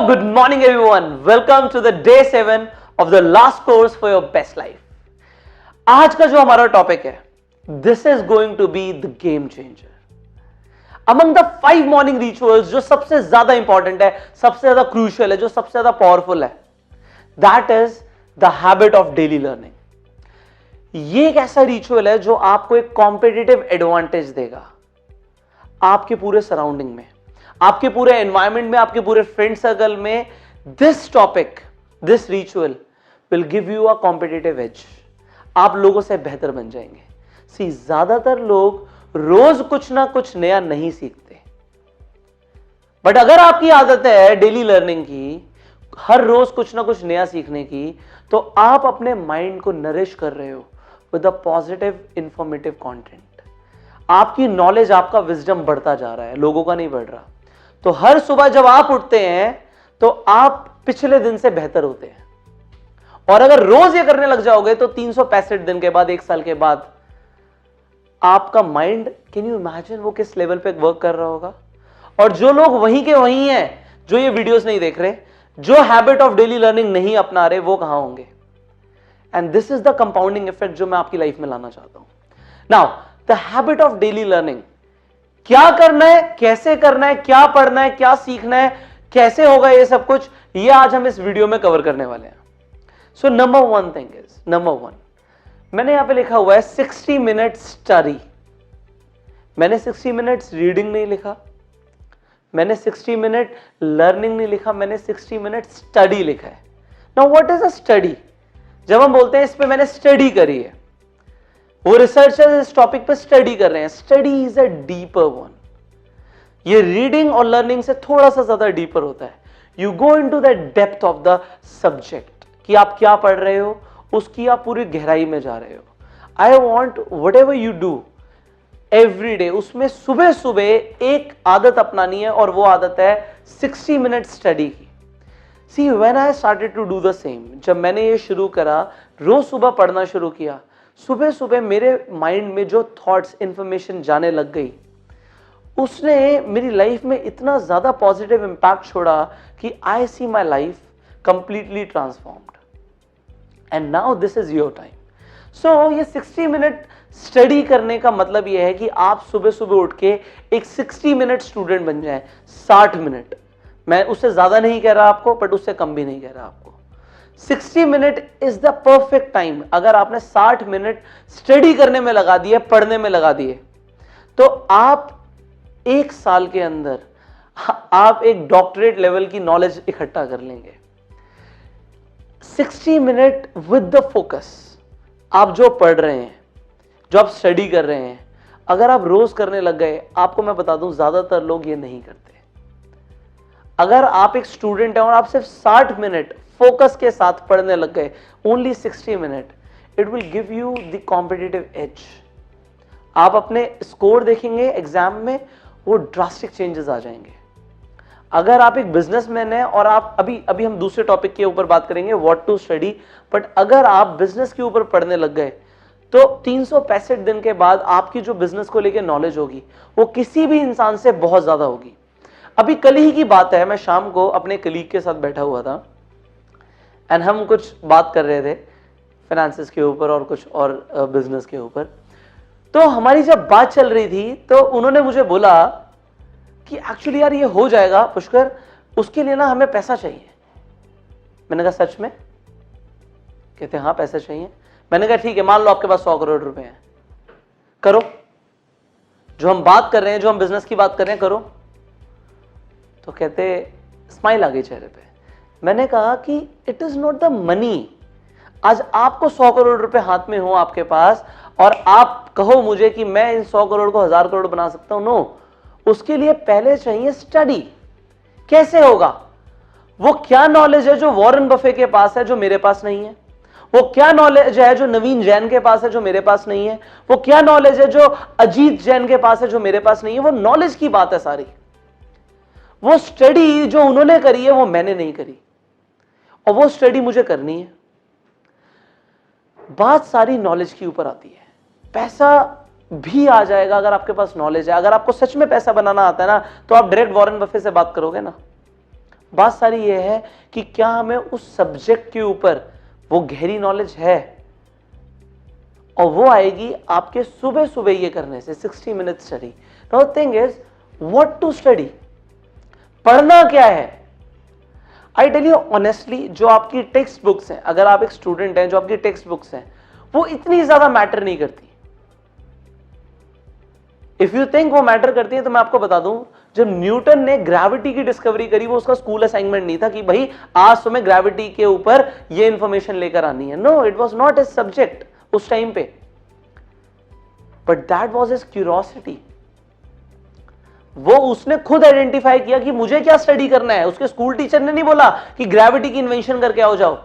good morning everyone. Welcome to the day 7 of the last course for your best life. आज का जो हमारा topic है, this is going to be the game changer. Among the 5 morning rituals जो सबसे ज्यादा important है, सबसे ज्यादा क्रूशियल है, जो सबसे ज्यादा पावरफुल है, that is the habit of daily learning. ये एक ऐसा रिचुअल है जो आपको एक कॉम्पिटिटिव एडवांटेज देगा आपके पूरे सराउंडिंग में, आपके पूरे एनवायरमेंट में, आपके पूरे फ्रेंड सर्कल में. This topic, this ritual will give you a competitive as. आप लोगों से बेहतर बन जाएंगे. सी, ज्यादातर लोग रोज कुछ ना कुछ नया नहीं सीखते, बट अगर आपकी आदत है डेली लर्निंग की, हर रोज कुछ ना कुछ नया सीखने की, तो आप अपने माइंड को नरिश कर रहे हो with a positive informative content. आपकी नॉलेज, आपका विजडम बढ़ता जा रहा है, लोगों का नहीं बढ़ रहा. तो हर सुबह जब आप उठते हैं तो आप पिछले दिन से बेहतर होते हैं. और अगर रोज ये करने लग जाओगे तो 365 दिन के बाद, एक साल के बाद, आपका माइंड, कैन यू इमेजिन वो किस लेवल पे वर्क कर रहा होगा. और जो लोग वहीं के वहीं हैं, जो ये वीडियोस नहीं देख रहे, जो हैबिट ऑफ डेली लर्निंग नहीं अपना रहे, वो कहां होंगे. And this is the compounding effect जो मैं आपकी लाइफ में लाना चाहता हूं. Now the habit of daily learning, क्या करना है, कैसे करना है, क्या पढ़ना है, क्या सीखना है, कैसे होगा ये सब कुछ, ये आज हम इस वीडियो में कवर करने वाले हैं. So number 1 thing is, number 1, मैंने यहां पे लिखा हुआ है 60 मिनट स्टडी. मैंने 60 मिनट्स रीडिंग नहीं लिखा, मैंने 60 मिनट लर्निंग नहीं लिखा, मैंने 60 मिनट स्टडी लिखा है. Now what is a study? जब हम बोलते हैं इस पे मैंने स्टडी करी है, वो रिसर्चर्स इस टॉपिक पे स्टडी कर रहे हैं. Study is a deeper one. ये रीडिंग और लर्निंग से थोड़ा सा ज्यादा डीपर होता है. You go into the depth of the subject, कि आप क्या पढ़ रहे हो, उसकी आप पूरी गहराई में जा रहे हो. I want what ever you do every day, उसमें सुबह सुबह एक आदत अपनानी है, और वो आदत है 60 मिनट स्टडी की. See, when I started to do the same, जब मैंने ये शुरू करा, रोज सुबह पढ़ना शुरू किया, सुबह सुबह मेरे माइंड में जो थॉट्स, इंफॉर्मेशन जाने लग गई, उसने मेरी लाइफ में इतना ज्यादा पॉजिटिव इंपैक्ट छोड़ा कि I see my life completely transformed. And now this is your time. So ये 60 मिनट स्टडी करने का मतलब ये है कि आप सुबह सुबह उठ के एक 60 मिनट स्टूडेंट बन जाए. 60 मिनट, मैं उससे ज्यादा नहीं कह रहा आपको, बट उससे कम भी नहीं कह रहा आपको. 60 minute is the perfect time. अगर आपने 60 मिनट स्टडी करने में लगा दिए, पढ़ने में लगा दिए, तो आप एक साल के अंदर आप एक डॉक्टरेट लेवल की नॉलेज इकट्ठा कर लेंगे. 60 मिनट विद द फोकस. आप जो पढ़ रहे हैं, जो आप स्टडी कर रहे हैं, अगर आप रोज करने लग गए, आपको मैं बता दूं ज्यादातर लोग ये नहीं करते. अगर आप एक स्टूडेंट हैं और आप सिर्फ 60 मिनट फोकस के साथ पढ़ने लग गए, only 60 minute, it will give you the competitive as. आप अपने स्कोर देखेंगे एग्जाम में, वो ड्रास्टिक चेंजेस आ जाएंगे. अगर आप एक बिजनेसमैन हैं और आप अभी हम दूसरे टॉपिक के ऊपर बात करेंगे, व्हाट टू स्टडी, बट अगर आप बिजनेस के ऊपर पढ़ने लग गए, तो 365 दिन के बाद आपकी जो बिजनेस को लेकर नॉलेज होगी, वो किसी भी इंसान से बहुत ज्यादा होगी. अभी कल ही की बात है, मैं शाम को अपने कलीग के साथ बैठा हुआ था, एंड हम कुछ बात कर रहे थे फाइनेंसेस के ऊपर और कुछ और बिजनेस के ऊपर. तो हमारी जब बात चल रही थी, तो उन्होंने मुझे बोला कि एक्चुअली यार ये हो जाएगा पुष्कर, उसके लिए ना हमें पैसा चाहिए. मैंने कहा सच में? कहते हाँ पैसा चाहिए. मैंने कहा ठीक है, मान लो आपके पास 100 करोड़ रुपए हैं, करो जो हम बात कर रहे हैं, जो हम बिजनेस की बात कर रहे हैं, करो. तो कहते, स्माइल आ गई चेहरे पे. मैंने कहा कि it is not the money. आज आपको 100 करोड़ रुपए हाथ में हो आपके पास, और आप कहो मुझे कि मैं इन 100 करोड़ को 1000 करोड़ बना सकता हूं. नो, उसके लिए पहले चाहिए स्टडी. कैसे होगा? वो क्या नॉलेज है जो वॉरेन बफे के पास है, जो मेरे पास नहीं है? वो क्या नॉलेज है जो नवीन जैन के पास है, जो मेरे पास नहीं है? वो क्या नॉलेज है जो अजीत जैन के पास है, जो मेरे पास नहीं है? वो नॉलेज की बात है सारी. वो स्टडी जो उन्होंने करी है, वो मैंने नहीं करी, और वो स्टडी मुझे करनी है. बात सारी नॉलेज के ऊपर आती है. पैसा भी आ जाएगा अगर आपके पास नॉलेज है. अगर आपको सच में पैसा बनाना आता है ना, तो आप डायरेक्ट वॉरेन बफे से बात करोगे ना. बात सारी ये है कि क्या हमें उस सब्जेक्ट के ऊपर वो गहरी नॉलेज है, और वो आएगी आपके सुबह सुबह ये करने से, 60 minute study. Now thing is what to study, पढ़ना क्या है। आई टेल यू ऑनेस्टली, जो आपकी टेक्स्ट बुक्स हैं, अगर आप एक स्टूडेंट हैं, जो आपकी टेक्स्ट बुक्स हैं वो इतनी ज्यादा मैटर नहीं करती। इफ यू थिंक वो मैटर करती है तो मैं आपको बता दूं, जब न्यूटन ने ग्रेविटी की डिस्कवरी करी, वो उसका स्कूल असाइनमेंट नहीं था कि भाई आज तुम्हें ग्रेविटी के ऊपर ये इंफॉर्मेशन लेकर आनी है। No, it was not his subject उस टाइम पे, but that was his curiosity. वो उसने खुद आइडेंटिफाई किया कि मुझे क्या स्टडी करना है। उसके स्कूल टीचर ने नहीं बोला कि ग्रेविटी की इन्वेंशन करके आओ जाओ।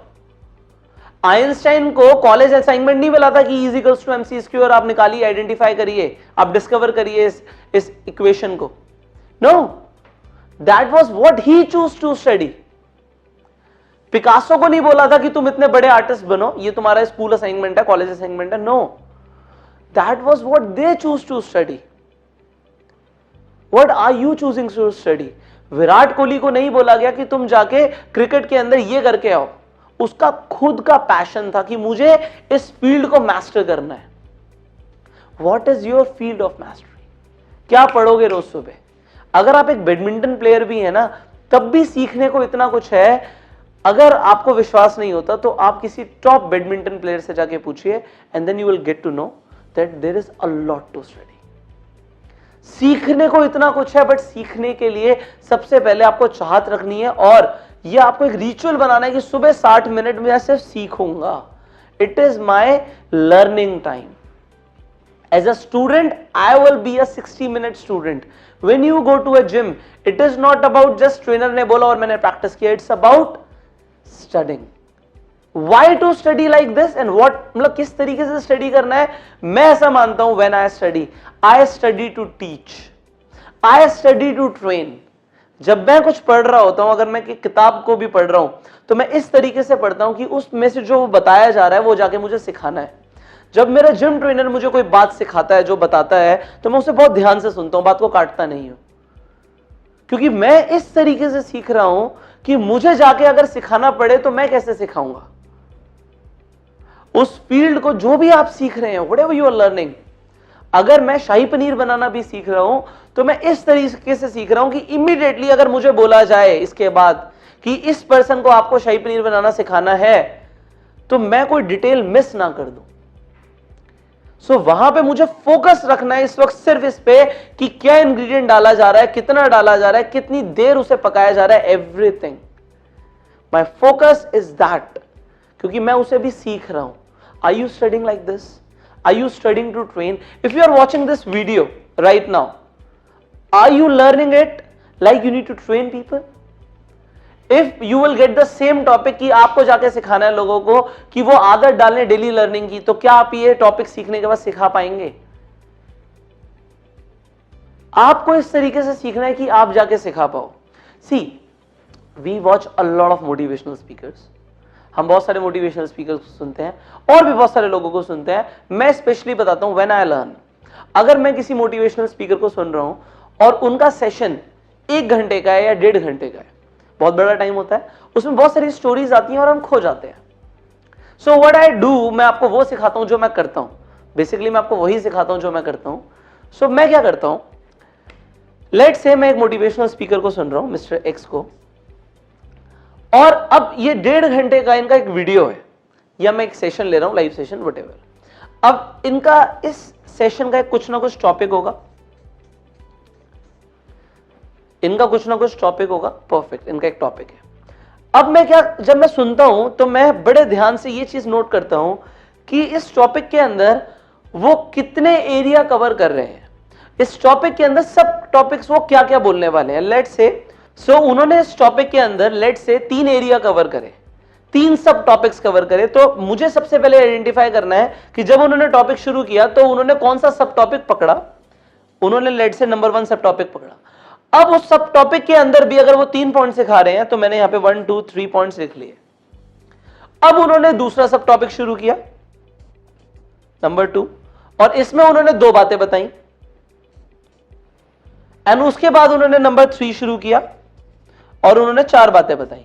आइंस्टाइन को कॉलेज असाइनमेंट नहीं मिला था कि E equals to MC square और आप निकालिए, आइडेंटिफाई करिए, आप डिस्कवर करिए इस इक्वेशन को। No, that was what he choose to study. Picasso को नहीं बोला था कि तुम इतने बड़े आर्टिस्ट बनो, ये तुम्हारा स्कूल असाइनमेंट है, कॉलेज असाइनमेंट है। No, that was what they choose to study. What are you choosing to study? Virat Kohli को नहीं बोला गया कि तुम जाके क्रिकेट के अंदर ये करके आओ। उसका खुद का पैशन था कि मुझे इस फील्ड को मास्टर करना है। What is your field of mastery? क्या पढ़ोगे रोज सुबह? अगर आप एक बैडमिंटन प्लेयर भी है ना, तब भी सीखने को इतना कुछ है। अगर आपको विश्वास नहीं होता तो आप किसी टॉप बैडमिंटन प्लेयर से जाके पूछिए, and then you will get to know that there is a lot to study. सीखने को इतना कुछ है, बट सीखने के लिए सबसे पहले आपको चाहत रखनी है, और ये आपको एक रिचुअल बनाना है कि सुबह 60 मिनट में सिर्फ सीखूंगा। It is my learning time. As a student, I will be a 60-minute student. When you go to a gym, it is not about just trainer ने बोला और मैंने practice किया. It's about studying. Why to study like this and what, मतलब किस तरीके से study करना है? मैं ऐसा मानता हूँ, when I study to teach. I study to train. जब मैं कुछ पढ़ रहा होता हूँ, अगर मैं किताब को भी पढ़ रहा हूँ, तो मैं इस तरीके से पढ़ता हूँ कि उसमें से जो बताया जा रहा है वो जाके मुझे सिखाना है। जब मेरा जिम ट्रेनर मुझे कोई बात सिखाता है, जो बताता है, तो मैं उसे बहुत ध्यान से सुनता हूं, बात को काटता नहीं हूं, क्योंकि मैं इस तरीके से सीख रहा हूं कि मुझे जाके अगर सिखाना पड़े तो मैं कैसे सिखाऊंगा उस फील्ड को। जो भी आप सीख रहे हैं, व्हाटएवर यू आर लर्निंग, अगर मैं शाही पनीर बनाना भी सीख रहा हूं तो मैं इस तरीके से सीख रहा हूं कि इमीडिएटली अगर मुझे बोला जाए इसके बाद कि इस पर्सन को आपको शाही पनीर बनाना सिखाना है, तो मैं कोई डिटेल मिस ना कर दूं। सो वहां पे मुझे फोकस रखना है इस वक्त सिर्फ इस पे कि क्या इंग्रेडिएंट डाला जा रहा है, कितना डाला जा रहा है, कितनी देर उसे पकाया जा रहा है, everything. My focus is that, क्योंकि मैं उसे भी सीख रहा हूं। Are you studying like this? Are you studying to train? If you are watching this video right now, are you learning it like you need to train people? If you will get the same topic कि आपको जाके सिखाना है लोगों को कि वो आदत डालें डेली लर्निंग की, तो क्या आप ये टॉपिक सीखने के बाद सिखा पाएंगे? आपको इस तरीके से सीखना है कि आप जाके सिखा पाओ। See, we watch a lot of motivational speakers. हम बहुत सारे मोटिवेशनल स्पीकर्स को सुनते हैं और भी बहुत सारे लोगों को सुनते हैं। मैं स्पेशली बताता हूं, व्हेन आई लर्न, अगर मैं किसी मोटिवेशनल स्पीकर को सुन रहा हूं और उनका सेशन 1 घंटे का है या 1.5 घंटे का है, बहुत बड़ा टाइम होता है, उसमें बहुत सारी स्टोरीज आती हैं और हम खो जाते हैं। सो व्हाट आई डू, मैं आपको वो सिखाता हूं जो मैं करता हूं। बेसिकली मैं आपको वही सिखाता हूं जो मैं करता हूं। सो मैं क्या करता हूं, लेट्स से मैं एक मोटिवेशनल स्पीकर को सुन रहा हूं, मिस्टर एक्स को, और अब ये 1.5 घंटे का इनका एक वीडियो है या मैं एक सेशन ले रहा हूं, लाइव सेशन, व्हाटएवर। अब इनका इस सेशन का कुछ ना कुछ टॉपिक होगा, इनका कुछ ना कुछ टॉपिक होगा, परफेक्ट, इनका एक टॉपिक है। अब मैं क्या, जब मैं सुनता हूं तो मैं बड़े ध्यान से ये चीज नोट करता हूं कि इस टॉपिक के अंदर वो कितने एरिया कवर कर रहे हैं, इस टॉपिक के अंदर सब टॉपिक्स वो क्या क्या बोलने वाले हैं। लेट्स से उन्होंने इस टॉपिक के अंदर लेट्स से 3 एरिया कवर करे, 3 सब टॉपिक्स कवर करे, तो मुझे सबसे पहले आइडेंटिफाई करना है कि जब उन्होंने टॉपिक शुरू किया तो उन्होंने कौन सा सब टॉपिक पकड़ा। उन्होंने लेट्स से नंबर 1 सब टॉपिक पकड़ा। अब उस सब टॉपिक के अंदर भी अगर वो 3 पॉइंट सिखा रहे हैं तो मैंने यहां पे 1 2 3 पॉइंट्स लिख लिए। अब उन्होंने दूसरा सब टॉपिक शुरू किया, नंबर 2, और इसमें उन्होंने 2 बातें बताई, एंड उसके बाद उन्होंने नंबर 3 शुरू किया, और उन्होंने 4 बातें बताई।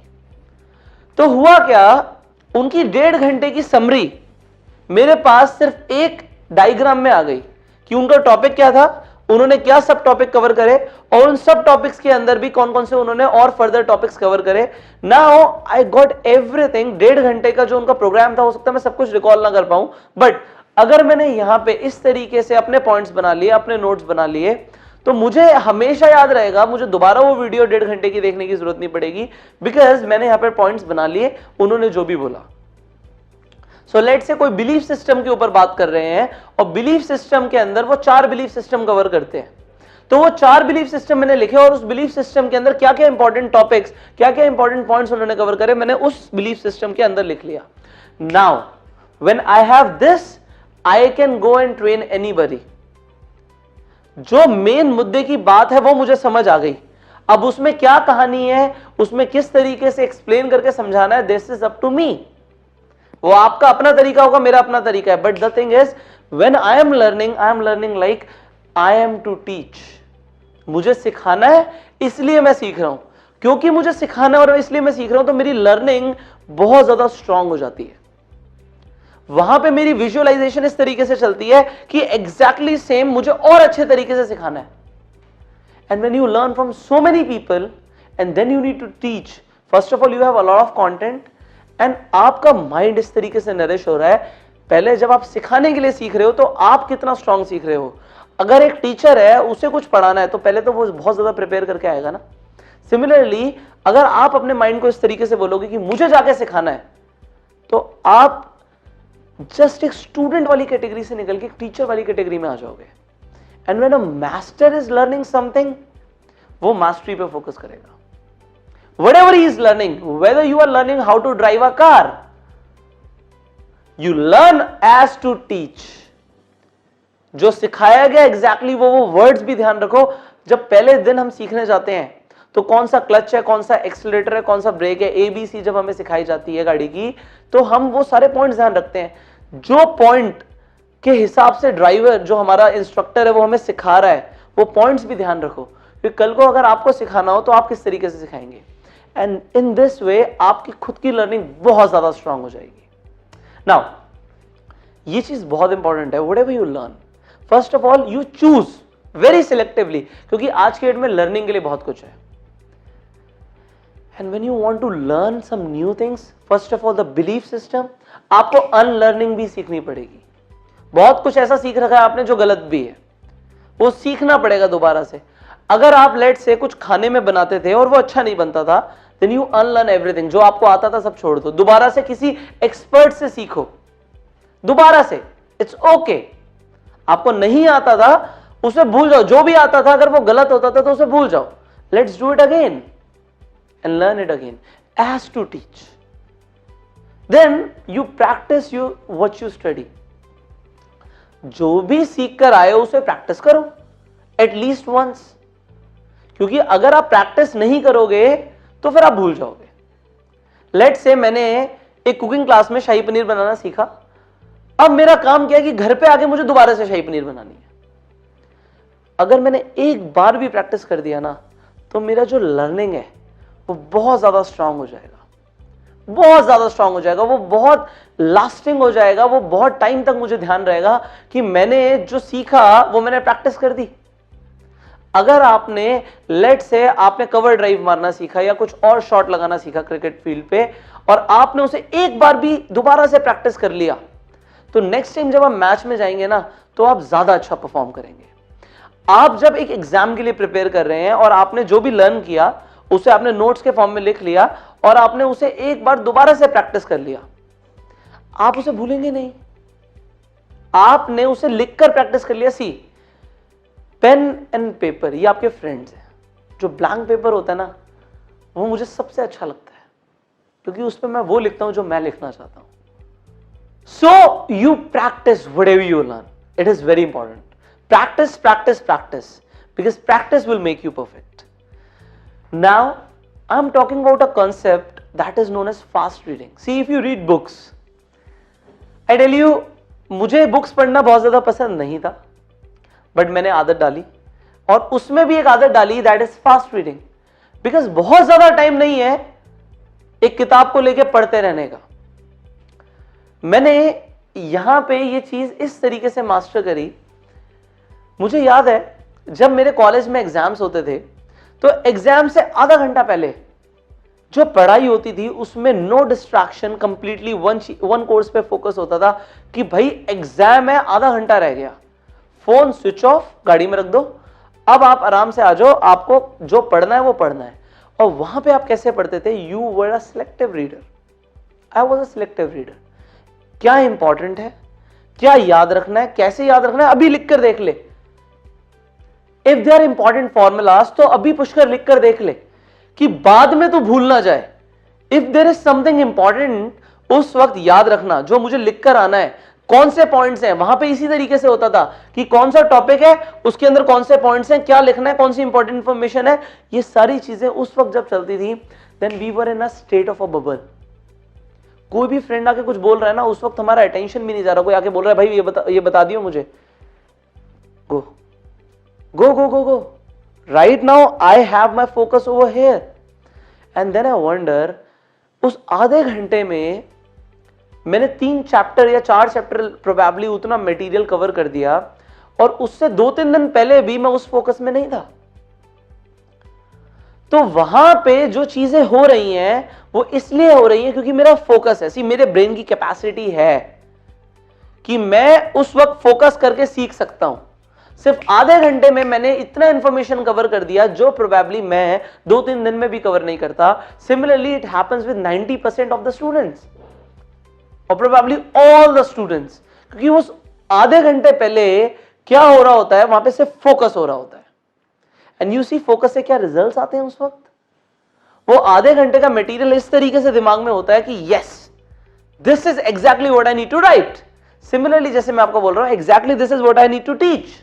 तो हुआ क्या, उनकी 1.5 घंटे की समरी मेरे पास सिर्फ एक डायग्राम में आ गई कि उनका टॉपिक क्या था, उन्होंने क्या सब टॉपिक कवर करे और उन सब टॉपिक्स के अंदर भी कौन कौन से उन्होंने और फर्दर टॉपिक्स कवर करे। Now I got everything. 1.5 घंटे का जो उनका प्रोग्राम था, हो सकता है मैं सब कुछ रिकॉल ना कर पाऊं, बट अगर मैंने यहां पे इस तरीके से अपने पॉइंट्स बना लिए, अपने नोट्स बना लिए, तो मुझे हमेशा याद रहेगा, मुझे दोबारा वो वीडियो 1.5 घंटे की देखने की जरूरत नहीं पड़ेगी, बिकॉज मैंने यहां पर पॉइंट्स बना लिए, उन्होंने जो भी बोला। सो लेट से कोई बिलीफ सिस्टम के ऊपर बात कर रहे हैं और बिलीफ सिस्टम के अंदर वो 4 बिलीफ सिस्टम कवर करते हैं, तो वो 4 बिलीफ सिस्टम मैंने लिखे और उस बिलीफ सिस्टम के अंदर क्या क्या इंपॉर्टेंट टॉपिक्स, क्या क्या इंपॉर्टेंट पॉइंट्स उन्होंने कवर करे, मैंने उस बिलीफ सिस्टम के अंदर लिख लिया। Now when I have this, I can go and train anybody. जो मेन मुद्दे की बात है वो मुझे समझ आ गई, अब उसमें क्या कहानी है, उसमें किस तरीके से एक्सप्लेन करके समझाना है, this is up to me. वो आपका अपना तरीका होगा, मेरा अपना तरीका है, but the thing is when I am learning like I am to teach. मुझे सिखाना है इसलिए मैं सीख रहा हूं, क्योंकि मुझे सिखाना है और इसलिए मैं सीख रहा हूं, तो मेरी लर्निंग बहुत ज्यादा स्ट्रांग हो जाती है। वहां पे मेरी विजुअलाइजेशन इस तरीके से चलती है कि एग्जैक्टली सेम मुझे और अच्छे तरीके से सिखाना है। And when you learn from so many people and then you need to teach, first of all you have a lot of content and आपका माइंड इस तरीके से नरिश हो रहा है। पहले जब आप सिखाने के लिए सीख रहे हो तो आप कितना स्ट्रांग सीख रहे हो। अगर एक टीचर है, उसे कुछ पढ़ाना है, तो पहले तो वो बहुत ज्यादा प्रिपेयर करके आएगा ना। सिमिलरली अगर आप अपने माइंड को इस तरीके से बोलोगे कि मुझे जाके सिखाना है, तो आप जस्ट एक स्टूडेंट वाली कैटेगरी से निकल के एक टीचर वाली कैटेगरी में आ जाओगे। And when a master is learning something, वो मास्टरी पे फोकस करेगा। Whatever he is learning, whether you are learning how to drive a car, you learn as to teach. जो सिखाया गया एग्जैक्टली वो वर्ड्स भी ध्यान रखो। जब पहले दिन हम सीखने जाते हैं तो कौन सा क्लच है, कौन सा एक्सीलरेटर है, कौन सा ब्रेक है, ABC जब हमें सिखाई जाती है गाड़ी की, तो हम वो सारे पॉइंट्स ध्यान रखते हैं। जो पॉइंट के हिसाब से ड्राइवर, जो हमारा इंस्ट्रक्टर है, वो हमें सिखा रहा है, वो पॉइंट्स भी ध्यान रखो, क्योंकि कल को अगर आपको सिखाना हो तो आप किस तरीके से सिखाएंगे। एंड इन दिस वे आपकी खुद की लर्निंग बहुत ज्यादा स्ट्रांग हो जाएगी। नाउ ये चीज बहुत इंपॉर्टेंट है। Whatever you learn, first of all you choose very selectively, क्योंकि आज के डेट में लर्निंग के लिए बहुत कुछ है। And when you want to learn some new things, first of all the belief system, आपको अनलर्निंग भी सीखनी पड़ेगी। बहुत कुछ ऐसा सीख रखा है आपने जो गलत भी है, वो सीखना पड़ेगा दोबारा से। अगर आप लेट से कुछ खाने में बनाते थे और वो अच्छा नहीं बनता था, देन यू अनलर्न एवरीथिंग। जो आपको आता था सब छोड़ दो, दोबारा से किसी एक्सपर्ट से सीखो, दोबारा से। It's okay. आपको नहीं आता था उसे भूल जाओ, जो भी आता था अगर वो गलत होता था तो उसे भूल जाओ। Let's do it again and learn it again as to teach. Then you practice you what you study. जो भी सीख कर आए हो उसे प्रैक्टिस करो एटलीस्ट वंस, क्योंकि अगर आप प्रैक्टिस नहीं करोगे तो फिर आप भूल जाओगे। लेट्स से मैंने एक कुकिंग क्लास में शाही पनीर बनाना सीखा, अब मेरा काम क्या है कि घर पे आके मुझे दोबारा से शाही पनीर बनानी है। अगर मैंने एक बार भी प्रैक्टिस कर दिया ना, तो मेरा जो लर्निंग है वो बहुत ज्यादा स्ट्रांग हो जाएगा, बहुत ज्यादा स्ट्रांग हो जाएगा, वो बहुत लास्टिंग हो जाएगा, वो बहुत टाइम तक मुझे ध्यान रहेगा कि मैंने जो सीखा वो मैंने प्रैक्टिस कर दी। अगर आपने लेट से आपने कवर ड्राइव मारना सीखा या कुछ और शॉट लगाना सीखा क्रिकेट फील्ड पे, और आपने उसे एक बार भी दोबारा से प्रैक्टिस कर लिया, तो नेक्स्ट टाइम जब आप मैच में जाएंगे ना, तो आप ज्यादा अच्छा परफॉर्म करेंगे। आप जब एक एग्जाम के लिए प्रिपेयर कर रहे हैं और आपने जो भी लर्न किया उसे आपने नोट्स के फॉर्म में लिख लिया और आपने उसे एक बार दोबारा से प्रैक्टिस कर लिया, आप उसे भूलेंगे नहीं। आपने उसे लिखकर प्रैक्टिस कर लिया। सी, पेन एंड पेपर ये आपके फ्रेंड्स हैं। जो ब्लैंक पेपर होता है ना, वो मुझे सबसे अच्छा लगता है, क्योंकि उस पर मैं वो लिखता हूं जो मैं लिखना चाहता हूं। So you practice whatever you learn, it is very important. Practice practice practice, because practice will make you perfect. Now I am talking about a concept that is known as fast reading. See, if you read books, I tell you, मुझे books पढ़ना बहुत ज्यादा पसंद नहीं था, but मैंने आदत डाली, और उसमें भी एक आदत डाली, that is fast reading. Because बहुत ज्यादा टाइम नहीं है एक किताब को लेके पढ़ते रहने का। मैंने यहां पे ये चीज इस तरीके से मास्टर करी। मुझे याद है जब मेरे कॉलेज में एग्जाम्स होते थे तो एग्जाम से आधा घंटा पहले जो पढ़ाई होती थी उसमें no distraction, completely one course पे फोकस होता था कि भाई एग्जाम है, आधा घंटा रह गया, फोन स्विच ऑफ, गाड़ी में रख दो, अब आप आराम से आ जाओ, आपको जो पढ़ना है वो पढ़ना है। और वहां पे आप कैसे पढ़ते थे? You were a selective reader, I was a selective reader. क्या इंपॉर्टेंट है, क्या याद रखना है, कैसे याद रखना है, अभी लिख कर देख ले। If they are important formulas तो अभी पुष्कर लिख कर देख ले कि बाद में तो भूल ना जाए। If there is something important उस वक्त याद रखना, जो मुझे लिख कर आना है, कौन से पॉइंट्स हैं। वहां पे इसी तरीके से होता था कि कौन सा टॉपिक है, उसके अंदर कौन से पॉइंट्स हैं, क्या लिखना है, कौन सी इंपॉर्टेंट इंफॉर्मेशन है। ये सारी चीजें उस वक्त जब चलती थी, then we were in a state of a bubble. कोई भी फ्रेंड आके कुछ बोल रहा है ना, उस वक्त हमारा अटेंशन भी नहीं जा रहा। कोई आके बोल रहा है भाई ये बता दियो मुझे, गो गो गो गो गो, right now I have my focus over here। and then I wonder, उस आधे घंटे में मैंने 3 चैप्टर या 4 चैप्टर प्रोबेबली उतना मटेरियल कवर कर दिया, और उससे 2-3 दिन पहले भी मैं उस फोकस में नहीं था। तो वहां पे जो चीजें हो रही हैं वो इसलिए हो रही हैं क्योंकि मेरा फोकस है। मेरे ब्रेन की कैपेसिटी है कि मैं उस वक्त फोकस करके सीख सकता हूं। सिर्फ आधे घंटे में मैंने इतना इंफॉर्मेशन कवर कर दिया जो प्रोबेबली मैं 2-3 दिन में भी कवर नहीं करता। Similarly it happens with 90% of the students और प्रोबेबली ऑल द स्टूडेंट्स, क्योंकि उस आधे घंटे पहले क्या हो रहा होता है, वहां पे सिर्फ फोकस हो रहा होता है। एंड यू सी फोकस से क्या रिजल्ट्स आते हैं उस वक्त। वो आधे घंटे का मटेरियल इस तरीके से दिमाग में होता है कि yes this is exactly what I need to write. Similarly जैसे मैं आपको बोल रहा हूं, exactly this is what I need to teach.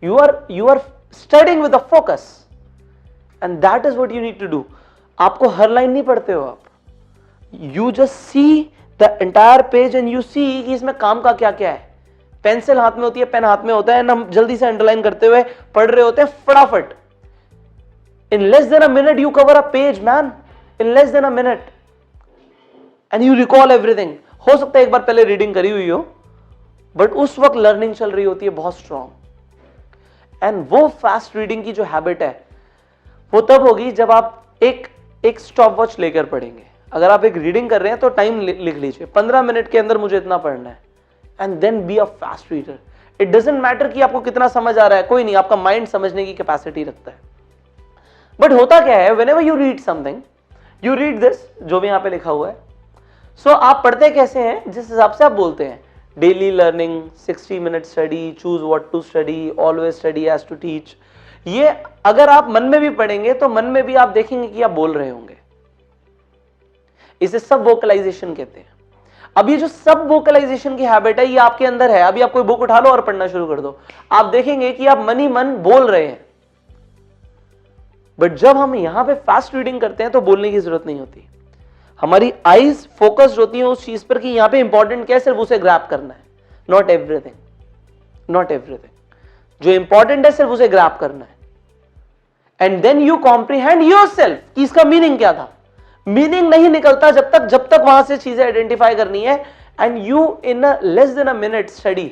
You are studying with a focus and that is what you need to do। आपको हर line नहीं पढ़ते हो आप, you just see the entire page and you see कि इसमें काम का क्या क्या है। पेंसिल हाथ में होती है, पेन हाथ में होता है, हम जल्दी से अंडरलाइन करते हुए पढ़ रहे होते हैं फटाफट। in less than a minute you cover a page man, in less than a minute and you recall everything। हो सकता है एक बार पहले रीडिंग करी हुई हो, बट उस वक्त लर्निंग चल रही होती है बहुत स्ट्रांग। एंड वो फास्ट रीडिंग की जो हैबिट है वो तब होगी जब आप एक स्टॉप वॉच लेकर पढ़ेंगे। अगर आप एक रीडिंग कर रहे हैं तो टाइम लिख लीजिए, 15 मिनट के अंदर मुझे इतना पढ़ना है, and then be a fast reader. It doesn't matter कि आपको कितना समझ आ रहा है, कोई नहीं, आपका माइंड समझने की कैपेसिटी रखता है। बट होता क्या है, whenever you read something, you read this, जो भी यहां पे लिखा हुआ है। सो आप पढ़ते कैसे हैं, जिस हिसाब से आप बोलते हैं daily learning, 60 minute study, choose what to study, always study as to teach. ये अगर आप मन में भी पढ़ेंगे तो मन में भी आप देखेंगे कि आप बोल रहे होंगे। इसे सब वोकलाइजेशन कहते हैं। अब ये जो सब वोकलाइजेशन की हैबिट है ये आपके अंदर है। अभी आप कोई बुक उठा लो और पढ़ना शुरू कर दो, आप देखेंगे कि आप मन ही मन बोल रहे हैं। बट जब हम यहां पे फास्ट रीडिंग करते हैं तो बोलने की जरूरत नहीं होती। हमारी आईज फोकस्ड होती है उस चीज पर कि यहां पे इंपॉर्टेंट क्या है, सिर्फ उसे ग्रैब करना है। नॉट एवरीथिंग, नॉट एवरीथिंग, जो इंपॉर्टेंट है सिर्फ उसे ग्रैब करना है। And then you comprehend yourself कि इसका मीनिंग क्या था। मीनिंग नहीं निकलता जब तक वहां से चीजें आइडेंटिफाई करनी है। And you in less than a minute study,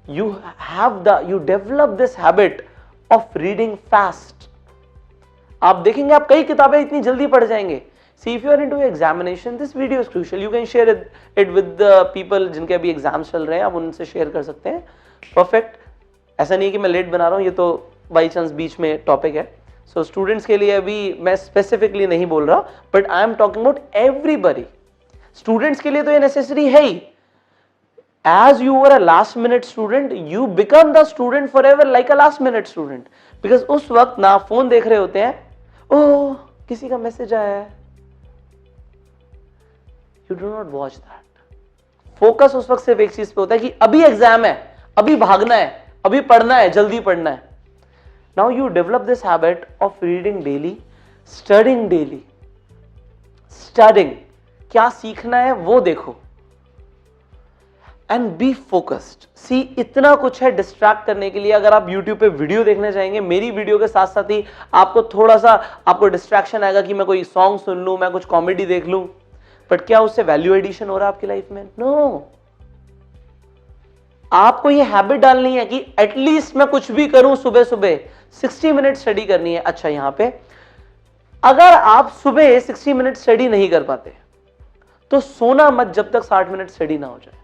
you develop this habit of reading fast। आप देखेंगे आप कई किताबें इतनी जल्दी पढ़ जाएंगे। See, if you are into examination, this video is crucial। You can share it with the people जिनके अभी एग्जाम्स चल रहे हैं, आप उनसे शेयर कर सकते हैं। परफेक्ट, ऐसा नहीं कि मैं लेट बना रहा हूँ, ये तो बाई चांस बीच में टॉपिक है। सो स्टूडेंट्स के लिए अभी मैं स्पेसिफिकली नहीं बोल रहा, but I am talking about everybody. Students के लिए तो ये नेसेसरी है ही। As you were a last minute student, you become the student forever like a last minute student। Because उस वक्त ना आप फोन देख रहे होते हैं, ओह किसी का मैसेज आया है, you do not watch that। Focus उस वक्त सिर्फ एक चीज पे होता है कि अभी एग्जाम है, अभी भागना है, अभी पढ़ना है, जल्दी पढ़ना है। Now you develop this habit of reading daily, studying daily। Studying, क्या सीखना है वो देखो। And be focused. सी इतना कुछ है डिस्ट्रैक्ट करने के लिए। अगर आप YouTube पे वीडियो देखने जाएंगे, मेरी वीडियो के साथ साथ ही आपको थोड़ा सा आपको डिस्ट्रैक्शन आएगा कि मैं कोई सॉन्ग सुन लूं, मैं कुछ कॉमेडी देख लूं, बट क्या उससे वैल्यू एडिशन हो रहा है आपकी लाइफ में? नो। आपको ये हैबिट डालनी है कि एटलीस्ट मैं कुछ भी करूं, सुबह सुबह 60 मिनट स्टडी करनी है। अच्छा, यहां पे अगर आप सुबह 60 मिनट स्टडी नहीं कर पाते तो सोना मत जब तक 60 मिनट स्टडी ना हो जाए।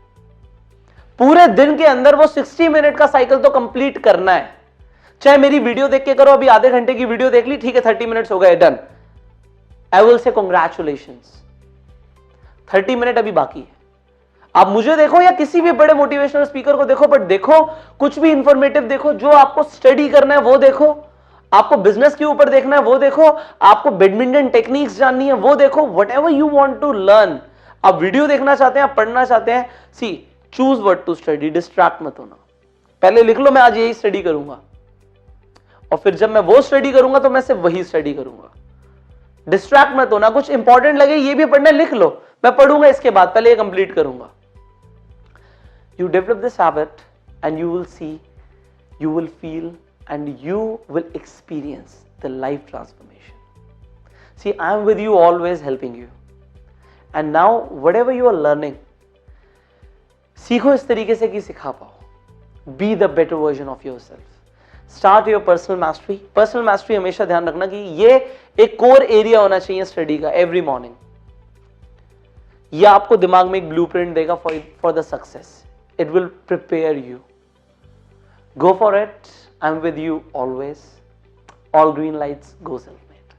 पूरे दिन के अंदर वो 60 मिनट का साइकिल तो कंप्लीट करना है। चाहे मेरी वीडियो देख के करो, अभी आधे घंटे की वीडियो देख ली, ठीक है, 30 मिनट्स हो गए, done. I will say congratulations, 30 minute अभी बाकी है। आप मुझे देखो या किसी भी बड़े मोटिवेशनल स्पीकर को देखो, बट देखो कुछ भी इंफॉर्मेटिव देखो, जो आपको स्टडी करना है वो देखो, आपको बिजनेस के ऊपर देखना है वो देखो, आपको बैडमिंटन टेक्निक्स जाननी है वो देखो, whatever you want to learn. आप वीडियो देखना चाहते हैं, आप पढ़ना चाहते हैं, see choose what to study, distract मत होना। पहले लिख लो मैं आज यही स्टडी करूंगा, और फिर जब मैं वो स्टडी करूंगा तो मैं सिर्फ वही स्टडी करूंगा। डिस्ट्रैक्ट मत होना। कुछ इंपॉर्टेंट लगे ये भी पढ़ना, लिख लो, मैं पढ़ूंगा इसके बाद, पहले ये कंप्लीट करूंगा। You develop this habit and you will see, you will feel, and you will experience the life transformation. See, I am with you always, helping you. And now whatever you are learning, सीखो इस तरीके से कि सिखा पाओ। Be the better version of yourself. Start your personal mastery. Personal mastery हमेशा ध्यान रखना कि ये एक कोर एरिया होना चाहिए स्टडी का एवरी मॉर्निंग। ये आपको दिमाग में एक ब्लूप्रिंट देगा for the success. It will prepare you. Go for it. I'm with you always. All green lights, go self-made.